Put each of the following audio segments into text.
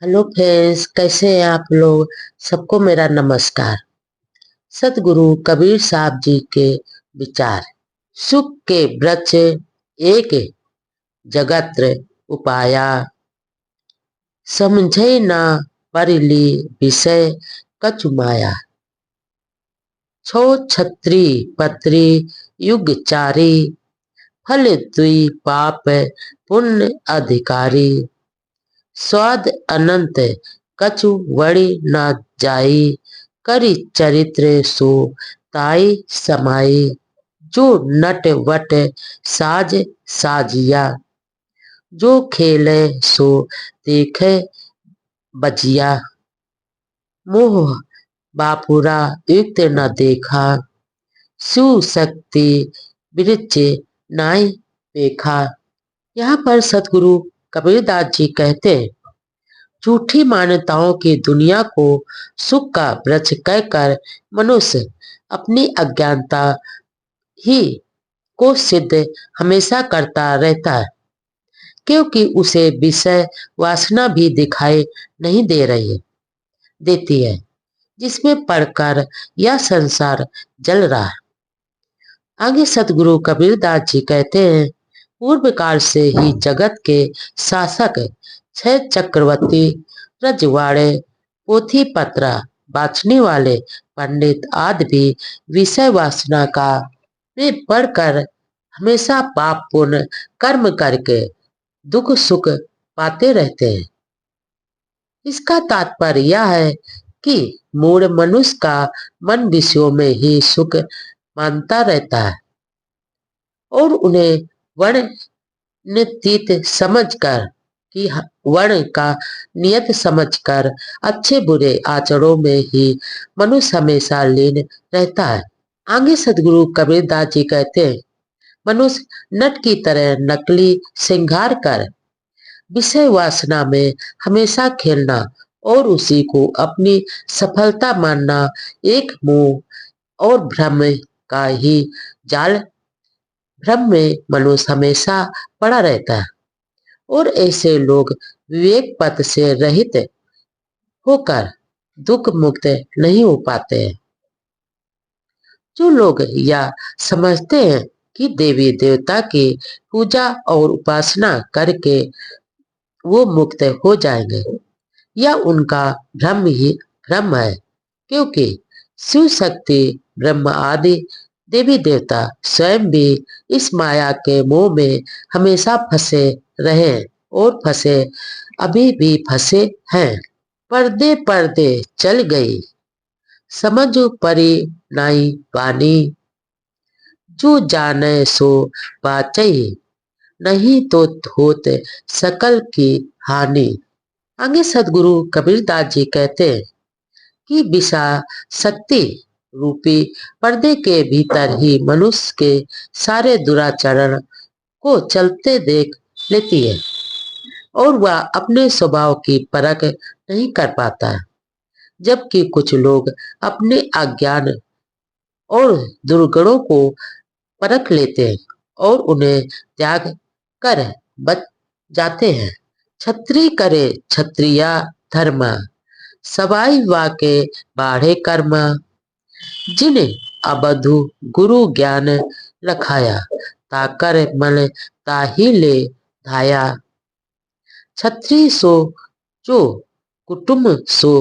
Hello friends, कैसे हैं आप लोग। सबको मेरा नमस्कार। सतगुरु कबीर साहब जी के विचार। सुख के वृक्ष एक जगत्र उपाया, समझे ना परिली विषय कछु माया। छो छत्री पत्री युग चारी, फल दुई पाप पुण्य अधिकारी। स्वाद अनंत कछु वड़ी न जाई, करी चरित्र सो ताई समाई। जो नट वट साज साजिया, जो खेले सो देखे बजिया। मोह बापुरा युक्त न देखा, सुशक्ति वृक्ष नाई देखा। यहाँ पर सतगुरु कबीरदास जी कहते हैं, झूठी मान्यताओं की दुनिया को सुख का वृक्ष कहकर मनुष्य अपनी अज्ञानता ही को सिद्ध हमेशा करता रहता है, क्योंकि उसे विषय वासना भी दिखाई नहीं दे रही देती है, जिसमें पढ़कर यह संसार जल रहा है। आगे सतगुरु कबीरदास जी कहते हैं, पूर्व काल से ही जगत के शासक छह चक्रवर्ती, रजवाड़े, पोथी पत्रा बांचने वाले पंडित आदि भी विषय वासना का में पढ़कर हमेशा पाप पुण्य कर्म करके दुख सुख पाते रहते हैं। इसका तात्पर्य यह है कि मूढ़ मनुष्य का मन विषयों में ही सुख मानता रहता है और उन्हें वर्ण नियत समझकर कि वर्ण का नियत समझकर अच्छे बुरे आचरणों में ही मनुष्य हमेशा लीन रहता है। आगे सदगुरु कबीरदास जी कहते हैं, मनुष्य नट की तरह नकली श्रृंगार कर विषय वासना में हमेशा खेलना और उसी को अपनी सफलता मानना एक मोह और भ्रम का ही जाल। भ्रम में मनुष्य हमेशा पड़ा रहता है और ऐसे लोग विवेक पथ से रहित होकर दुख मुक्त नहीं हो पाते हैं। जो लोग यह समझते हैं कि देवी देवता की पूजा और उपासना करके वो मुक्त हो जाएंगे, यह उनका भ्रम ही भ्रम है, क्योंकि शिव शक्ति ब्रह्म आदि देवी देवता स्वयं भी इस माया के मोह में हमेशा फंसे रहे और फंसे अभी भी फंसे हैं। पर्दे पर्दे चल गई, समझ परी नाई बानी। जो जाने सो बाचई, नहीं तो होत सकल की हानि। आगे सदगुरु कबीरदास जी कहते हैं कि विषा शक्ति रूपी पर्दे के भीतर ही मनुष्य के सारे दुराचरण को चलते देख लेती है और वह अपने स्वभाव की परख नहीं कर पाता है, जबकि कुछ लोग अपने अज्ञान और दुर्गुणों को परख लेते हैं और उन्हें त्याग कर बच जाते हैं। छत्री करे क्षत्रिया धर्मा, सवाई वाके बाढ़े कर्मा। जिन्हें अबधु गुरु ज्ञान रखाया, ताकर मन ताही ले धाया। छत्री सो जो कुटुम सो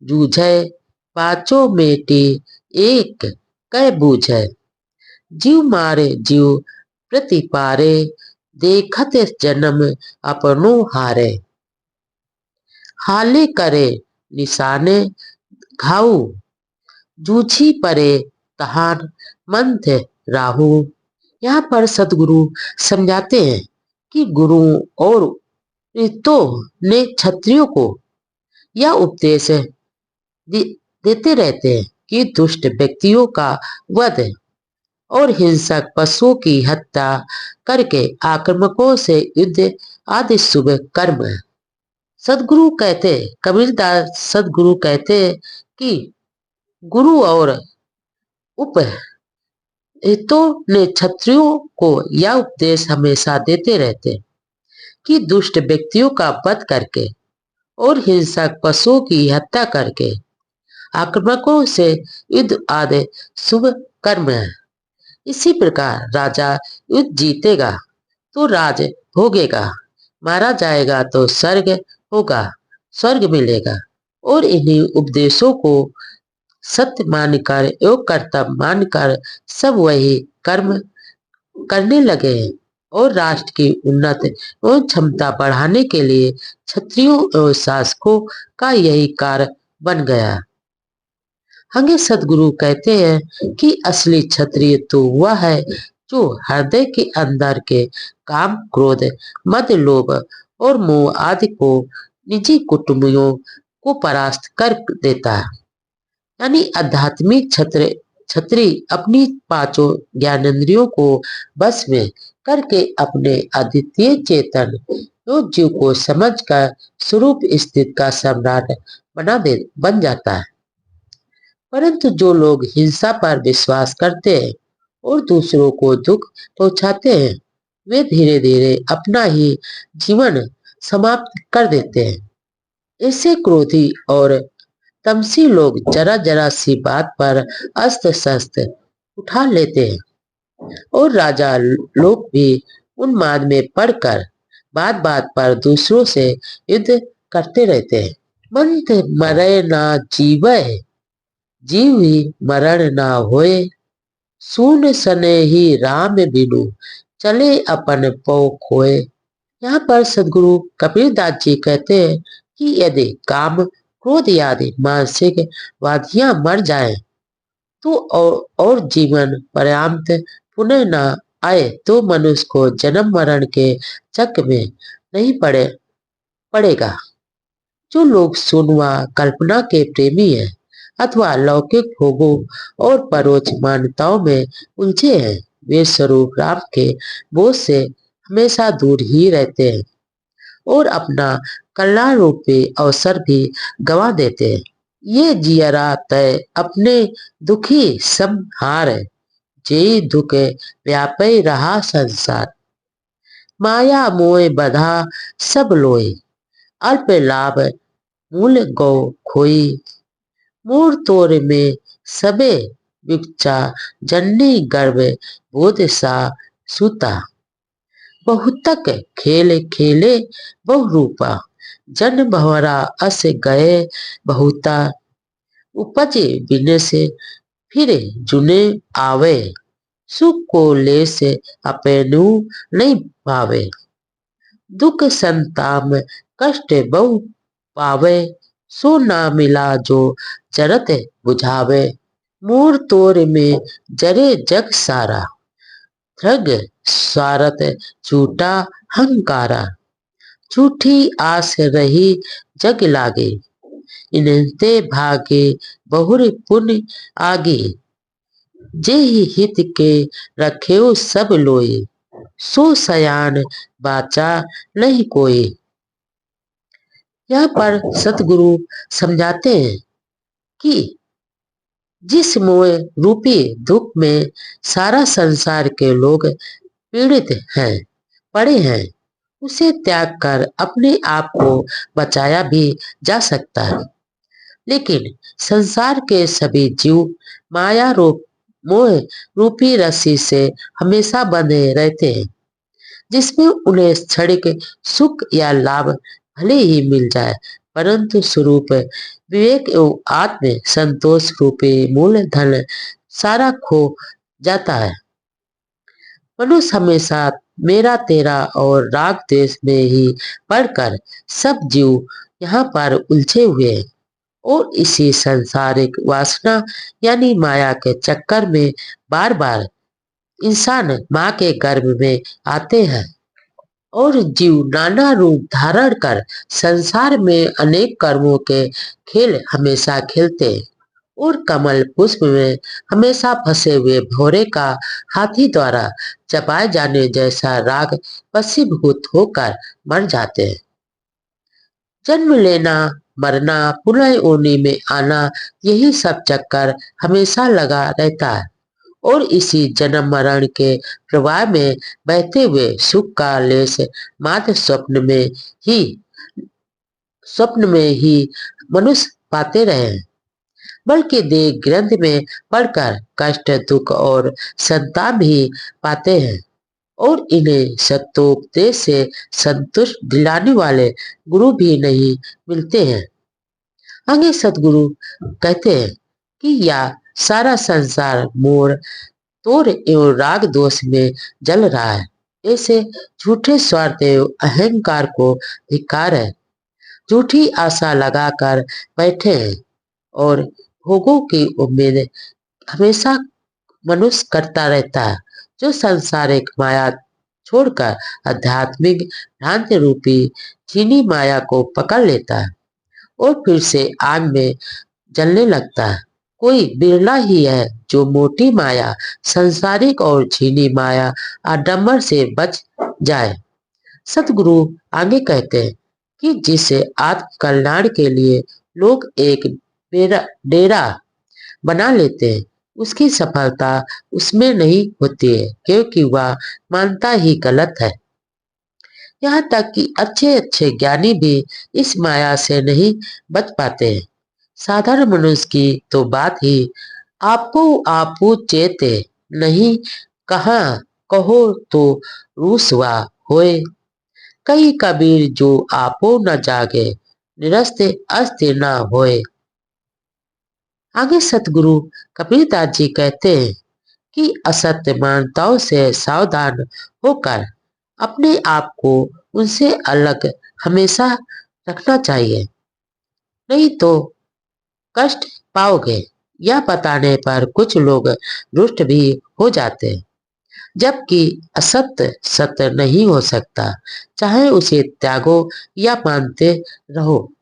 जूझे, पाचो मेटी एक कै बूझे। जीव मारे जीव प्रतिपारे, देखत जन्म अपनो हारे। हाले करे निशाने घाऊ, जूझी परे तहान मंथ राहु। यहाँ पर सतगुरु समझाते हैं कि गुरु और ऋतु ने क्षत्रियों को यह उपदेश देते रहते हैं कि दुष्ट व्यक्तियों का वध और हिंसक पशुओं की हत्या करके आक्रामकों से युद्ध आदि शुभ कर्म है। सदगुरु कहते, कबीरदास सदगुरु कहते कि गुरु और उप हितों ने क्षत्रियों को यह उपदेश हमेशा देते रहते कि दुष्ट व्यक्तियों का वध करके और हिंसक पशुओं की हत्या करके आक्रमकों से युद्ध आदि शुभ कर्म है। इसी प्रकार राजा युद्ध जीतेगा तो राज भोगेगा, मारा जाएगा तो स्वर्ग होगा, स्वर्ग मिलेगा। और इन्हीं उपदेशों को सत्य मानकर योग कर्तव्य मानकर सब वही कर्म करने लगे हैं। और राष्ट्र की उन्नति और क्षमता बढ़ाने के लिए क्षत्रियों और शासकों का यही कार्य बन गया। आगे सदगुरु कहते हैं कि असली क्षत्रिय तो वह है जो हृदय के अंदर के काम, क्रोध, मद, लोभ और मोह आदि को निजी कुटुंबियों को परास्त कर देता है। यानी आध्यात्मिक छत्री अपनी पांचों ज्ञानेंद्रियों को बस में करके अपने अद्वितीय चेतन और जीव को समझकर स्वरूप स्थित का सम्राट बन जाता है। परंतु जो लोग हिंसा पर विश्वास करते हैं और दूसरों को दुख पहुंचाते हैं, वे धीरे धीरे अपना ही जीवन समाप्त कर देते हैं। ऐसे क्रोधी और तमसी लोग जरा जरा सी बात पर अस्त्र शस्त्र उठा लेते हैं और राजा लोग भी उन्माद में पड़कर बात बात पर दूसरों से युद्ध करते रहते हैं। मंत मरे ना जीवै, जीव ही मरण ना होए, सुन सने ही राम बिनु, चले अपन पौ खोए। यहाँ पर सदगुरु कबीरदास जी कहते हैं कि यदि काम, क्रोध आदि मानसिक वादियां मर जाए तो और जीवन पर्यंत पुनः न आए तो मनुष्य को जन्म मरण के चक्र में नहीं पड़ेगा। जो लोग सुनवा कल्पना के प्रेमी हैं अथवा लौकिक भोगों और परोक्ष मान्यताओं में उलझे हैं, वे स्वरूप राम के बोझ से हमेशा दूर ही रहते हैं और अपना कल्याण रूपी अवसर भी गंवा देते हैं। ये जियरा तय अपने दुखी संहार, जे दुख व्यापै रहा संसार, माया मोह बधा सब लोए, अल्प लाभ मूल गौ खोई, मूर तोर में सबे विपचा, जननी गर्भ बोध सा सूता, बहुतक खेल खेले बहुरूपा, जन भंवरा अस गए बहुता, उपज बिन से फिर जुने आवे, सुख को ले से अपेनु नहीं पावे, दुख संताप कष्ट बहु पावे, सो ना मिला जो जरत बुझावे, मूर तोर में जरे जग सारा, थ्रग स्वारत झूठा हंकारा, झूठी आस रही जग लागे, इनते भागे बहुर पुण्य आगे, जे ही हित के रखेऊ सब लोए, सो सयान बाचा नहीं कोई। यहाँ पर सतगुरु समझाते हैं कि जिस मोह रूपी दुख में सारा संसार के लोग पीड़ित हैं, पड़े हैं, उसे त्याग कर अपने आप को बचाया भी जा सकता है। लेकिन संसार के सभी जीव माया रूप मोह रूपी रस्सी से हमेशा बंधे रहते हैं, जिसमें उन्हें क्षणिक सुख या लाभ भले ही मिल जाए, परंतु स्वरूप विवेक एवं आत्म संतोष रूपी मूल धन सारा खो जाता है। मनुष्य हमेशा मेरा तेरा और राग द्वेष में ही पड़कर सब जीव यहाँ पर उलझे हुए हैं और इसी सांसारिक वासना यानी माया के चक्कर में बार बार इंसान माँ के गर्भ में आते हैं और जीव नाना रूप धारण कर संसार में अनेक कर्मों के खेल हमेशा खेलते हैं और कमल पुष्प में हमेशा फंसे हुए भौरे का हाथी द्वारा चबाए जाने जैसा राग वशीभूत होकर मर जाते हैं। जन्म लेना, मरना, पुनः योनि में आना, यही सब चक्कर हमेशा लगा रहता है और इसी जन्म मरण के प्रवाह में बहते हुए सुख का लेस मात्र स्वप्न में ही स्वप्न में ही मनुष्य पाते रहे हैं, बल्कि देह ग्रंथ में पढ़कर कष्ट, दुख और संताप भी पाते हैं। और इन्हें सत्योपदेश से संतुष्ट दिलाने वाले गुरु भी नहीं मिलते हैं। आगे सतगुरु कहते हैं कि यह सारा संसार मोर तोड़ एवं राग दोष में जल रहा है। ऐसे झूठे स्वार्थ एवं अहंकार को धिक्कार है। झूठी आशा लगाकर बैठे हैं और भोगों की उम्मीद हमेशा मनुष्य करता रहता है। जो सांसारिक माया छोड़कर आध्यात्मिक भ्रांति रूपी चीनी माया को पकड़ लेता है और फिर से आग में जलने लगता है। कोई बिरला ही है जो मोटी माया, संसारिक और छीनी माया आडंबर से बच जाए। सतगुरु आगे कहते हैं कि जिसे आत्म कल्याण के लिए लोग एक डेरा बना लेते हैं, उसकी सफलता उसमें नहीं होती है, क्योंकि वह मानता ही गलत है। यहाँ तक कि अच्छे अच्छे ज्ञानी भी इस माया से नहीं बच पाते हैं। साधारण मनुष्य की तो बात ही आपो आपू चेते नहीं, कहाँ कहो तो रूसवा होए। कई कबीर जो आपो न जागे, निरस्ते अस्थिर न होए। आगे सतगुरु कबीरदास जी कहते हैं कि असत्य मान्यताओं से सावधान होकर अपने आप को उनसे अलग हमेशा रखना चाहिए, नहीं तो कष्ट पाओगे। यह बताने पर कुछ लोग रुष्ट भी हो जाते हैं, जबकि असत्य सत्य नहीं हो सकता, चाहे उसे त्यागो या मानते रहो।